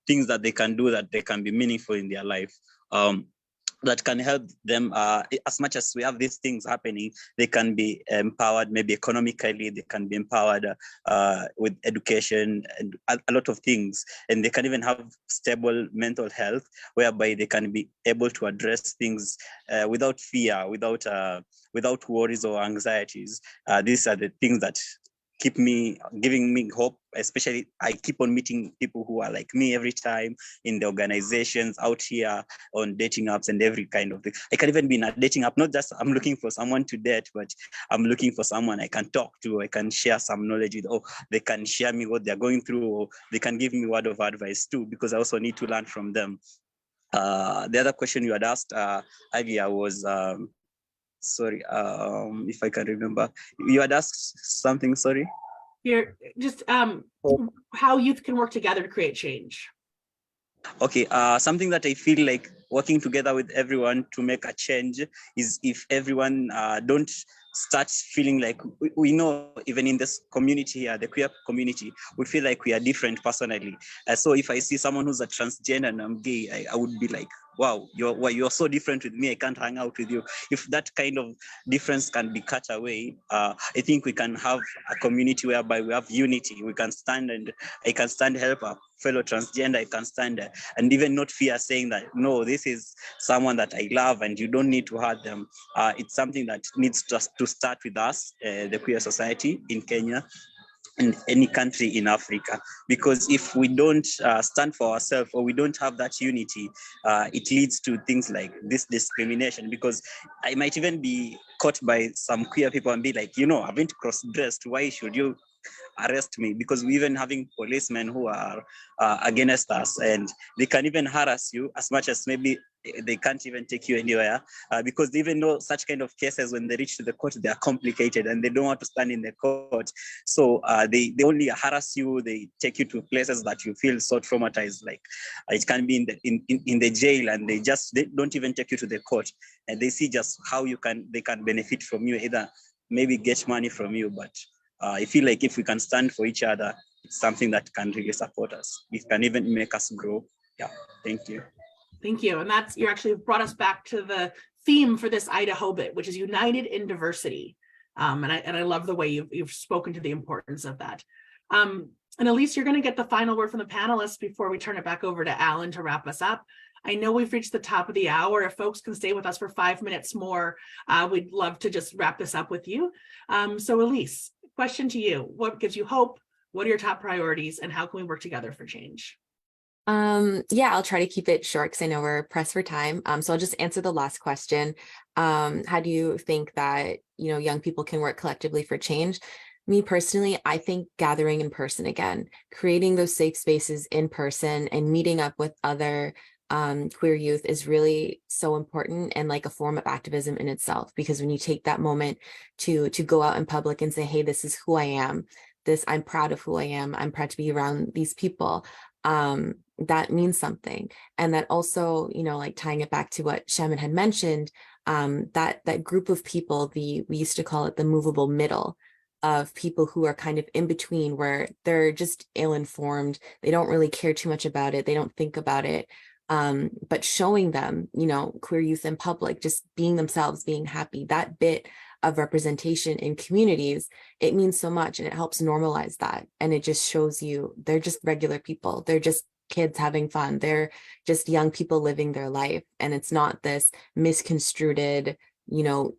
things that they can do that they can be meaningful in their life. That can help them as much as we have these things happening, they can be empowered, maybe economically, they can be empowered with education and a lot of things. And they can even have stable mental health, whereby they can be able to address things without fear, without worries or anxieties. These are the things that giving me hope. Especially I keep on meeting people who are like me every time in the organizations out here on dating apps and every kind of thing. I can even be in a dating app, not just I'm looking for someone to date, but I'm looking for someone I can talk to, I can share some knowledge with, or they can share me what they're going through, or they can give me word of advice too, because I also need to learn from them. The other question you had asked, Ivia, was sorry, if I can remember, you had asked something, sorry. Here, just how youth can work together to create change. Okay, something that I feel like working together with everyone to make a change is if everyone don't start feeling like, we know even in this community here, the queer community, we feel like we are different personally. So if I see someone who's a transgender and I'm gay, I would be like, wow, you're so different with me, I can't hang out with you. If that kind of difference can be cut away, I think we can have a community whereby we have unity. We can stand, and I can stand, help a fellow transgender, I can stand and even not fear saying that, no, this is someone that I love and you don't need to hurt them. It's something that needs just to start with us, the queer society in Kenya, in any country in Africa, because if we don't stand for ourselves, or we don't have that unity, it leads to things like this discrimination. Because I might even be caught by some queer people and be like, you know, I haven't cross-dressed, why should you arrest me? Because we even having policemen who are against us, and they can even harass you as much as maybe they can't even take you anywhere, because they even know such kind of cases, when they reach to the court, they are complicated and they don't want to stand in the court. So they only harass you, they take you to places that you feel so traumatized, like it can be in the jail, and they don't even take you to the court, and they see just how they can benefit from you, either maybe get money from you. But I feel like if we can stand for each other, it's something that can really support us. It can even make us grow. Yeah, thank you. Thank you. And you actually brought us back to the theme for this Idaho bit, which is united in diversity. And I love the way you've spoken to the importance of that. And Elise, you're going to get the final word from the panelists before we turn it back over to Alan to wrap us up. I know we've reached the top of the hour. If folks can stay with us for 5 minutes more, we'd love to just wrap this up with you. So Elise, question to you: what gives you hope? What are your top priorities, and how can we work together for change? Yeah, I'll try to keep it short because I know we're pressed for time. So I'll just answer the last question. How do you think that, young people can work collectively for change? Me personally, I think gathering in person again, creating those safe spaces in person and meeting up with other queer youth is really so important and like a form of activism in itself. Because when you take that moment to go out in public and say, hey, this is who I am, I'm proud of who I am, I'm proud to be around these people, that means something. And that also, you know, like tying it back to what Shaman had mentioned, that group of people, we used to call it the movable middle, of people who are kind of in between, where they're just ill-informed, they don't really care too much about it, they don't think about it, but showing them, you know, queer youth in public, just being themselves, being happy, that bit of representation in communities, it means so much, and it helps normalize that. And it just shows you they're just regular people, they're just kids having fun, they're just young people living their life, and it's not this misconstrued, you know,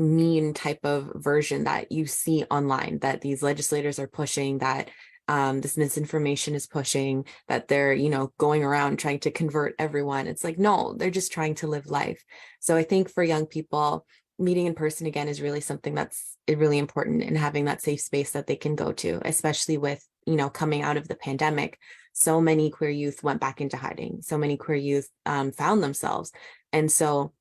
mean type of version that you see online, that these legislators are pushing, that this misinformation is pushing, that they're, you know, going around trying to convert everyone. It's like, no, they're just trying to live life. So I think for young people, meeting in person again is really something that's really important, and having that safe space that they can go to, especially with, you know, coming out of the pandemic. So many queer youth went back into hiding. So many queer youth found themselves. And so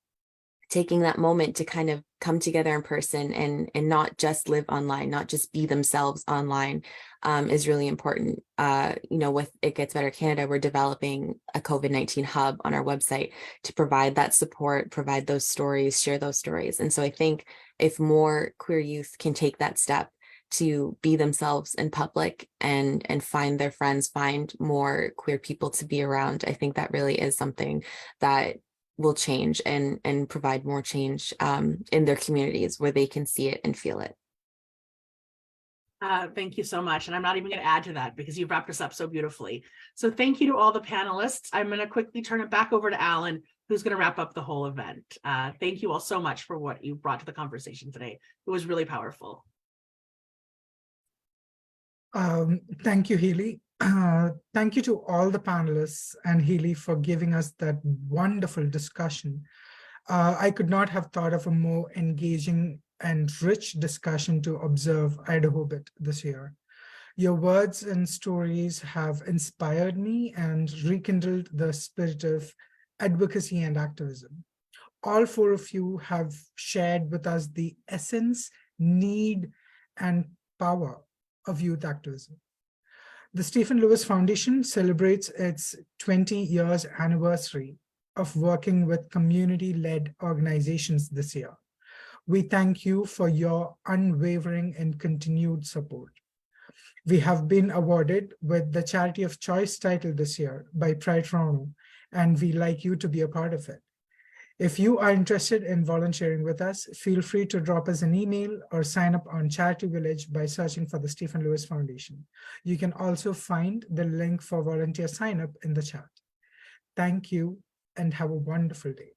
taking that moment to kind of come together in person and not just live online, not just be themselves online, is really important. You know, with It Gets Better Canada, we're developing a COVID-19 hub on our website to provide that support, provide those stories, share those stories. And so I think if more queer youth can take that step to be themselves in public and find their friends, find more queer people to be around, I think that really is something that will change and provide more change in their communities where they can see it and feel it. Thank you so much. And I'm not even going to add to that because you've wrapped us up so beautifully. So thank you to all the panelists. I'm going to quickly turn it back over to Alan, who's going to wrap up the whole event. Thank you all so much for what you brought to the conversation today. It was really powerful. Thank you, Healy. Thank you to all the panelists and Healy for giving us that wonderful discussion. I could not have thought of a more engaging and rich discussion to observe Idaho Bit this year. Your words and stories have inspired me and rekindled the spirit of advocacy and activism. All four of you have shared with us the essence, need, and power of youth activism. The Stephen Lewis Foundation celebrates its 20 years anniversary of working with community-led organizations this year. We thank you for your unwavering and continued support. We have been awarded with the Charity of Choice title this year by Pride Toronto, and we like you to be a part of it. If you are interested in volunteering with us, feel free to drop us an email or sign up on Charity Village by searching for the Stephen Lewis Foundation. You can also find the link for volunteer sign up in the chat. Thank you and have a wonderful day.